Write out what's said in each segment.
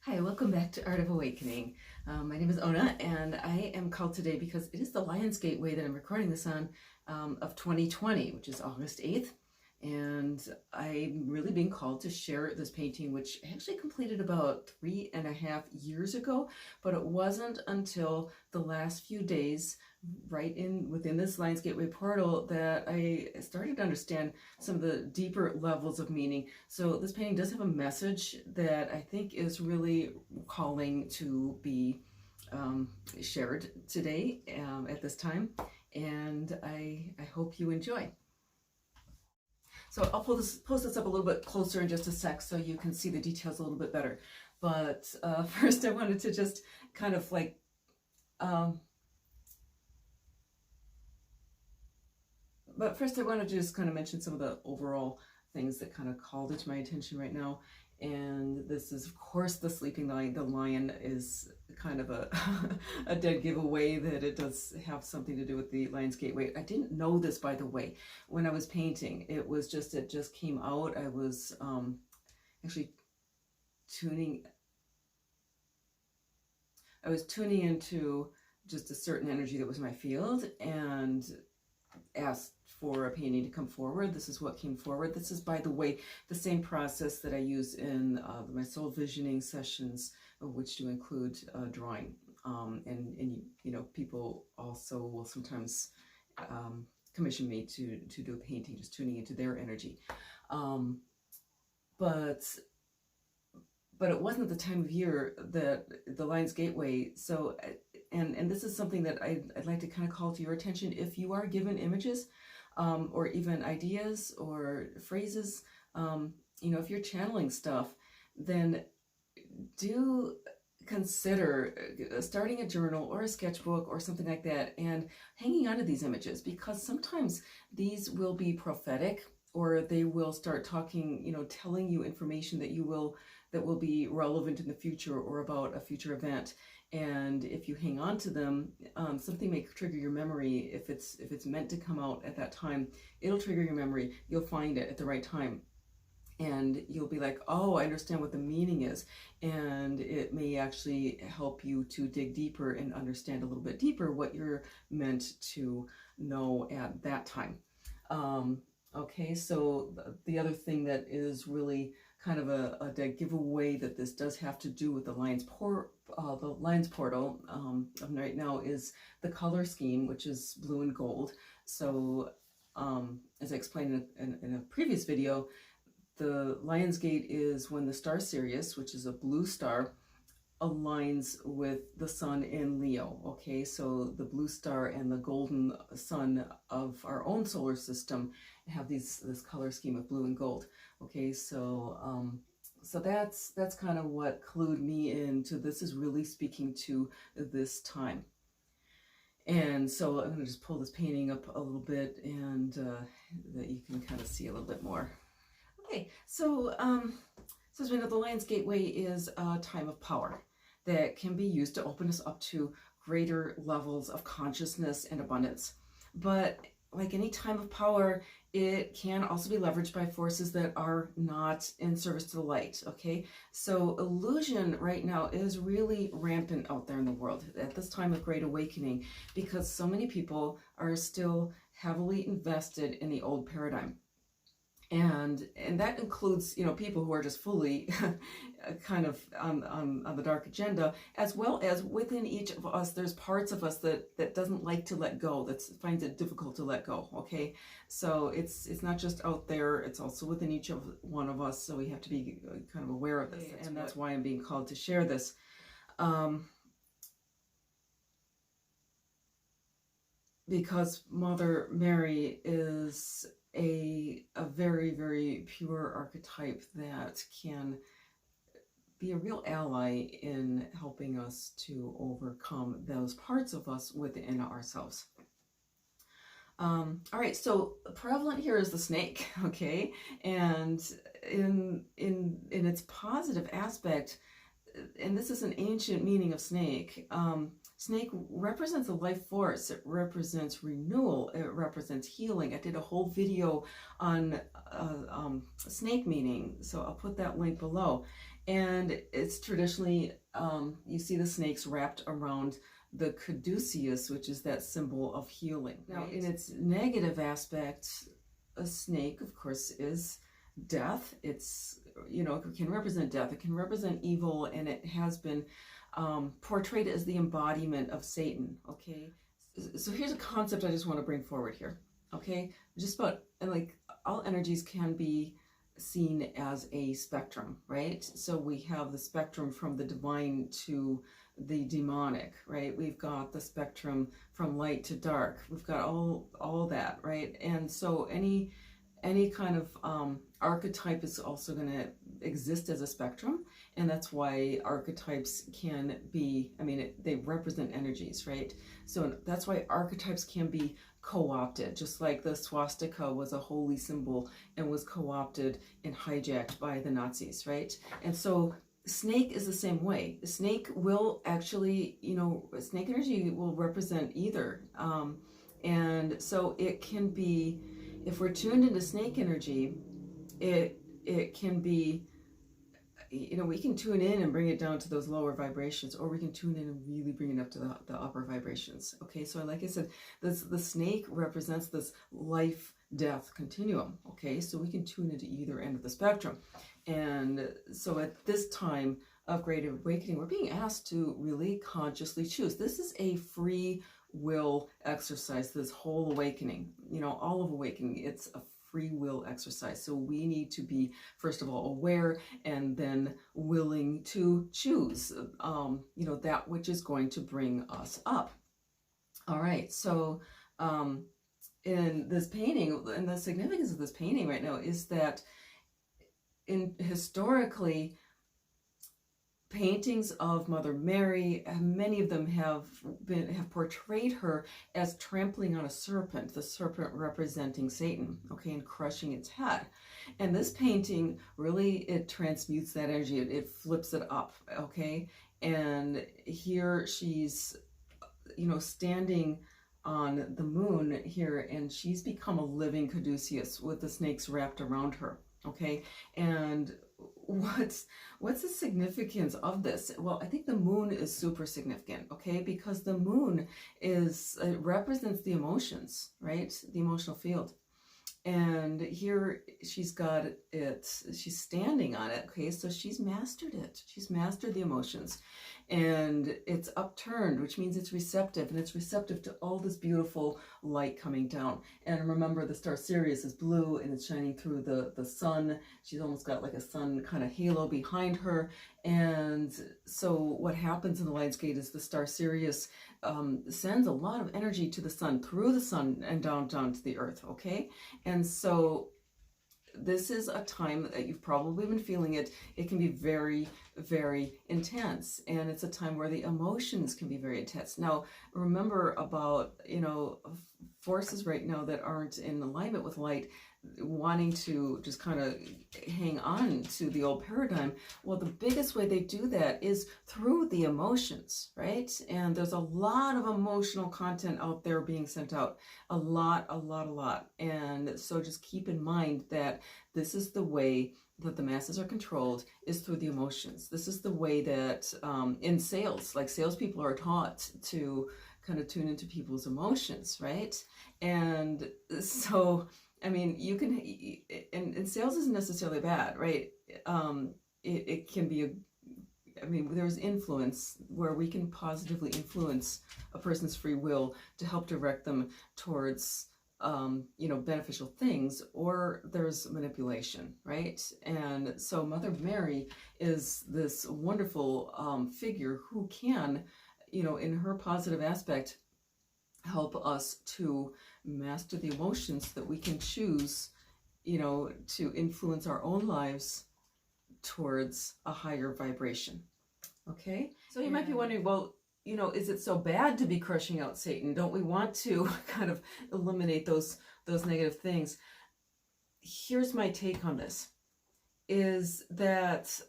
Hi, welcome back to Art of Awakening. My name is Ona, and I am called today because it is the Lion's Gateway that I'm recording this on of 2020, which is August 8th. And I'm really being called to share this painting, which I actually completed about 3.5 years ago, but it wasn't until the last few days within this Lion's Gateway portal that I started to understand some of the deeper levels of meaning. So this painting does have a message that I think is really calling to be shared today at this time, and I hope you enjoy. So I'll post this up a little bit closer in just a sec so you can see the details a little bit better. But first I wanted to just kind of like But first I want to just kind of mention some of the overall things that kind of called it to my attention right now. And this is, of course, the sleeping lion. The lion is kind of a, a dead giveaway that it does have something to do with the Lion's Gateway. I didn't know this, by the way, when I was painting. It just came out. I was actually tuning into just a certain energy that was in my field and asked for a painting to come forward. This is what came forward. This is, by the way, the same process that I use in my soul visioning sessions, which do include drawing. And you know, people also will sometimes commission me to do a painting, just tuning into their energy. But it wasn't the time of year that the Lion's Gateway. So, and this is something that I'd like to kind of call to your attention. If you are given images or even ideas or phrases, you know, if you're channeling stuff, then do consider starting a journal or a sketchbook or something like that and hanging on to these images, because sometimes these will be prophetic, or they will start talking, you know, telling you information that will be relevant in the future or about a future event. And if you hang on to them, something may trigger your memory. If it's meant to come out at that time, it'll trigger your memory. You'll find it at the right time, and you'll be like, oh, I understand what the meaning is. And it may actually help you to dig deeper and understand a little bit deeper what you're meant to know at that time. Okay, so the other thing that is really kind of a dead giveaway that this does have to do with the Lion's portal right now is the color scheme, which is blue and gold. So as I explained in a previous video, the Lion's Gate is when the star Sirius, which is a blue star, aligns with the sun in Leo. Okay, so the blue star and the golden sun of our own solar system have this color scheme of blue and gold. Okay, so that's kind of what clued me into this is really speaking to this time. And so I'm going to just pull this painting up a little bit, and that you can kind of see a little bit more. Okay, so so as we know, the Lion's Gateway is a time of power that can be used to open us up to greater levels of consciousness and abundance. But like any time of power, it can also be leveraged by forces that are not in service to the light, okay? So illusion right now is really rampant out there in the world at this time of Great Awakening, because so many people are still heavily invested in the old paradigm. And that includes, you know, people who are just fully kind of on the dark agenda, as well as within each of us, there's parts of us that doesn't like to let go, that finds it difficult to let go, okay? So it's not just out there, it's also within each of one of us, so we have to be kind of aware of this, and that's why I'm being called to share this. Because Mother Mary is a very, very pure archetype that can be a real ally in helping us to overcome those parts of us within ourselves. All right, so prevalent here is the snake, okay? And in its positive aspect, and this is an ancient meaning of snake, snake represents a life force. It represents renewal. It represents healing. I did a whole video on snake meaning, so I'll put that link below. And it's traditionally, you see the snakes wrapped around the caduceus, which is that symbol of healing. Now, in its negative aspect, a snake, of course, is death. It's, you know, it can represent death, it can represent evil, and it has been portrayed as the embodiment of Satan, okay? So here's a concept I just want to bring forward here, okay? Just about, like, all energies can be seen as a spectrum, right? So we have the spectrum from the divine to the demonic, right? We've got the spectrum from light to dark. We've got all that, right? And so any kind of archetype is also going to exist as a spectrum, and that's why archetypes can be, I mean, they represent energies, right? So that's why archetypes can be co-opted, just like the swastika was a holy symbol and was co-opted and hijacked by the Nazis, right? And so snake is the same way. The snake will actually, you know, snake energy will represent either. And so it can be, if we're tuned into snake energy, it can be, you know, we can tune in and bring it down to those lower vibrations, or we can tune in and really bring it up to the upper vibrations. Okay, so like I said, the snake represents this life-death continuum. Okay, so we can tune into either end of the spectrum. And so at this time of Great Awakening, we're being asked to really consciously choose. This is a free will exercise, this whole awakening, you know, all of awakening, it's a free will exercise. So we need to be, first of all, aware, and then willing to choose, you know, that which is going to bring us up. All right, so in this painting, and the significance of this painting right now is that historically, paintings of Mother Mary, many of them have portrayed her as trampling on a serpent, the serpent representing Satan, okay, and crushing its head. And this painting really, it transmutes that energy, it flips it up, okay? And here she's, you know, standing on the moon here, and she's become a living caduceus with the snakes wrapped around her, okay? And what's the significance of this? Well, I think the moon is super significant, okay? Because the moon is, it represents the emotions, right? The emotional field. And here she's got it, she's standing on it, okay? So she's mastered it. She's mastered the emotions. And it's upturned, which means it's receptive, and it's receptive to all this beautiful light coming down. And remember, the star Sirius is blue, and it's shining through the sun. She's almost got like a sun kind of halo behind her. And so what happens in the Lion's Gate is the star Sirius sends a lot of energy to the sun, through the sun, and down to the earth, okay? And so this is a time that you've probably been feeling it. It can be very, very intense. And it's a time where the emotions can be very intense. Now, remember about, you know, forces right now that aren't in alignment with light, wanting to just kind of hang on to the old paradigm. Well, the biggest way they do that is through the emotions, right? And there's a lot of emotional content out there being sent out, a lot. And so just keep in mind that this is the way that the masses are controlled, is through the emotions. This is the way that in sales, like salespeople are taught to kind of tune into people's emotions, right? And so, I mean, you can, and sales isn't necessarily bad, right? It can be I mean, there's influence where we can positively influence a person's free will to help direct them towards, you know, beneficial things, or there's manipulation, right? And so Mother Mary is this wonderful figure who can, you know, in her positive aspect, help us to master the emotions so that we can choose, you know, to influence our own lives towards a higher vibration. Okay? So you might be wondering, well, you know, is it so bad to be crushing out Satan? Don't we want to kind of eliminate those negative things? Here's my take on this, is that,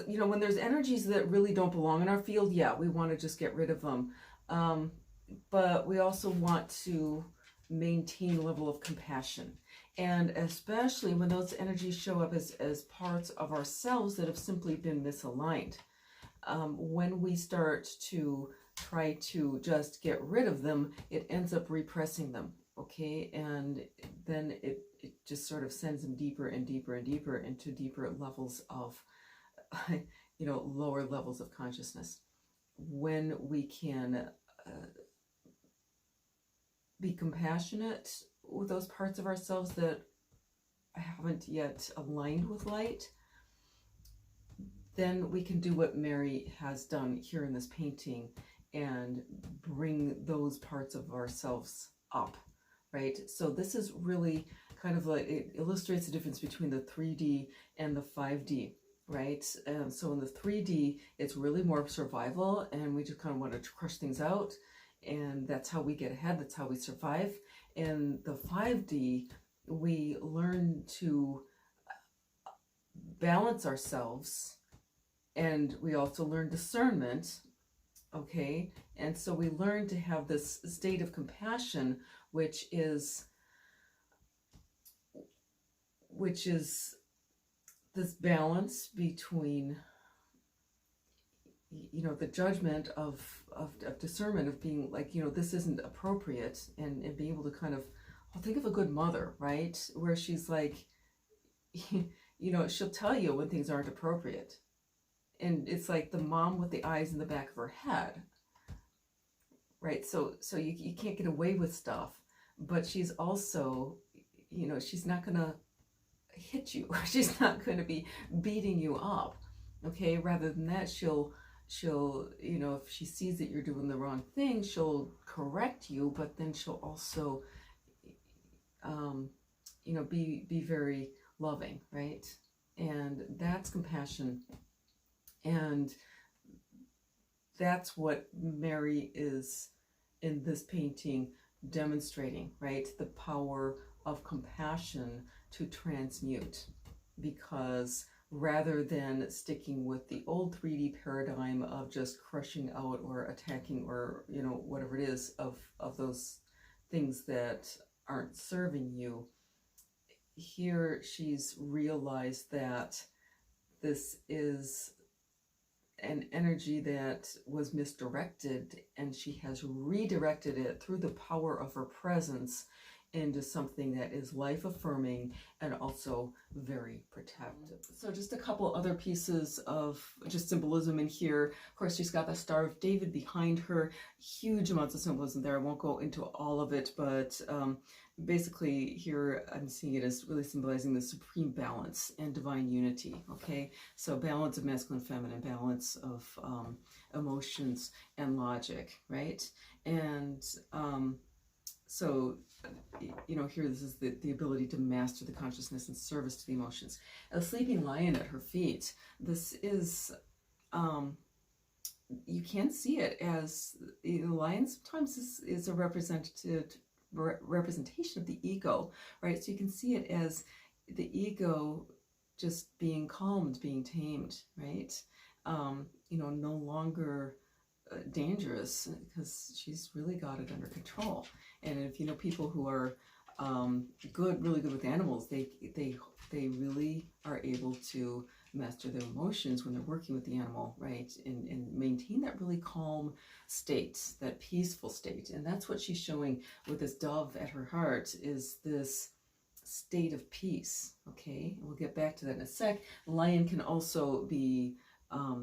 you know, when there's energies that really don't belong in our field, yeah, we want to just get rid of them. But we also want to maintain a level of compassion. And especially when those energies show up as parts of ourselves that have simply been misaligned. When we start to try to just get rid of them, it ends up repressing them, okay? And then it just sort of sends them deeper and deeper and deeper into deeper levels of, lower levels of consciousness. When we can be compassionate with those parts of ourselves that haven't yet aligned with light, then we can do what Mary has done here in this painting and bring those parts of ourselves up, right? So this is really kind of like, it illustrates the difference between the 3D and the 5D, right? So in the 3D, it's really more survival, and we just kind of want to crush things out, and that's how we get ahead, that's how we survive. In the 5D, we learn to balance ourselves, and we also learn discernment, okay? And so we learn to have this state of compassion, which is this balance between, the judgment of discernment, of being like, this isn't appropriate, and being able to kind of, I'll think of a good mother, right? Where she's like, she'll tell you when things aren't appropriate. And it's like the mom with the eyes in the back of her head, right? So you can't get away with stuff, but she's also, she's not going to hit you. She's not going to be beating you up, okay? Rather than that, she'll, if she sees that you're doing the wrong thing, she'll correct you, but then she'll also, be very loving, right? And that's compassion. And that's what Mary is in this painting demonstrating, right? The power of compassion to transmute. Because rather than sticking with the old 3D paradigm of just crushing out or attacking or, whatever it is of those things that aren't serving you, here she's realized that this is an energy that was misdirected, and she has redirected it through the power of her presence into something that is life-affirming and also very protective. So just a couple other pieces of just symbolism in here. Of course, she's got the Star of David behind her. Huge amounts of symbolism there. I won't go into all of it, but basically here I'm seeing it as really symbolizing the supreme balance and divine unity, okay? So balance of masculine, feminine, balance of emotions and logic, right? And so, here this is the ability to master the consciousness and service to the emotions. A sleeping lion at her feet. This is, you can see it as, the lion sometimes is a representation of the ego, right? So you can see it as the ego just being calmed, being tamed, right? No longer dangerous, because she's really got it under control. And if you know people who are really good with animals, they really are able to master their emotions when they're working with the animal, right? And maintain that really calm state, that peaceful state. And that's what she's showing with this dove at her heart, is this state of peace, okay? And we'll get back to that in a sec. Lion can also be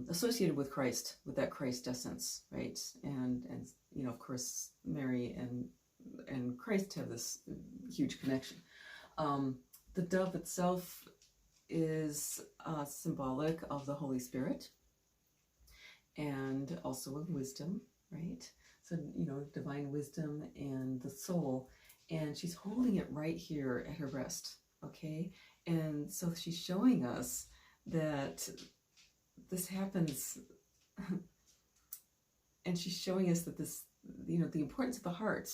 associated with Christ, with that Christ essence, right? And of course, Mary and Christ have this huge connection. The dove itself is symbolic of the Holy Spirit, and also of wisdom, right? So, divine wisdom and the soul. And she's holding it right here at her breast, okay? And so she's showing us that this happens, and she's showing us that this, the importance of the heart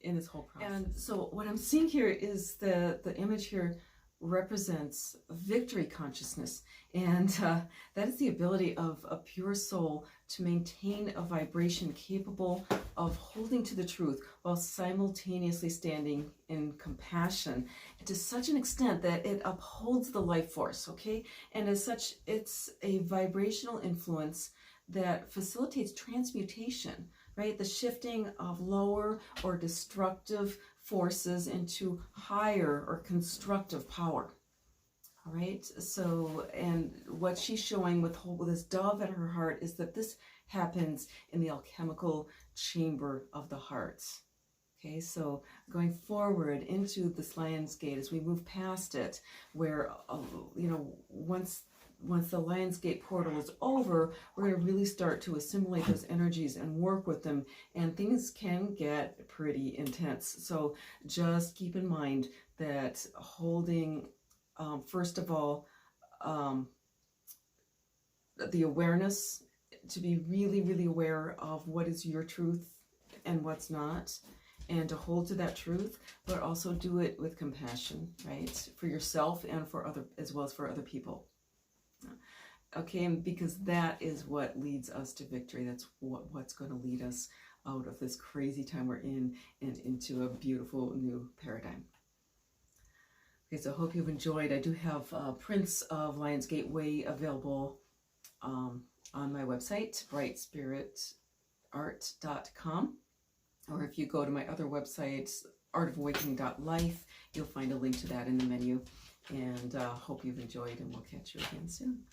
in this whole process. And so what I'm seeing here is the image here represents victory consciousness, and that is the ability of a pure soul to maintain a vibration capable of holding to the truth while simultaneously standing in compassion to such an extent that it upholds the life force, okay? And as such, it's a vibrational influence that facilitates transmutation, right? The shifting of lower or destructive forces into higher or constructive power. All right, so, and what she's showing with this dove at her heart is that this happens in the alchemical chamber of the heart. Okay, so going forward into this Lion's Gate, as we move past it, where, you know, once the Lion's Gate portal is over, we're going to really start to assimilate those energies and work with them, and things can get pretty intense. So just keep in mind that holding, first of all, the awareness, to be really, really aware of what is your truth and what's not, and to hold to that truth, but also do it with compassion, right? For yourself and for other, as well as for other people. Okay, and because that is what leads us to victory. That's what's going to lead us out of this crazy time we're in and into a beautiful new paradigm. Okay, so I hope you've enjoyed. I do have prints of Lion's Gateway available on my website, brightspiritart.com. Or if you go to my other website, artofawakening.life, you'll find a link to that in the menu. And hope you've enjoyed, and we'll catch you again soon.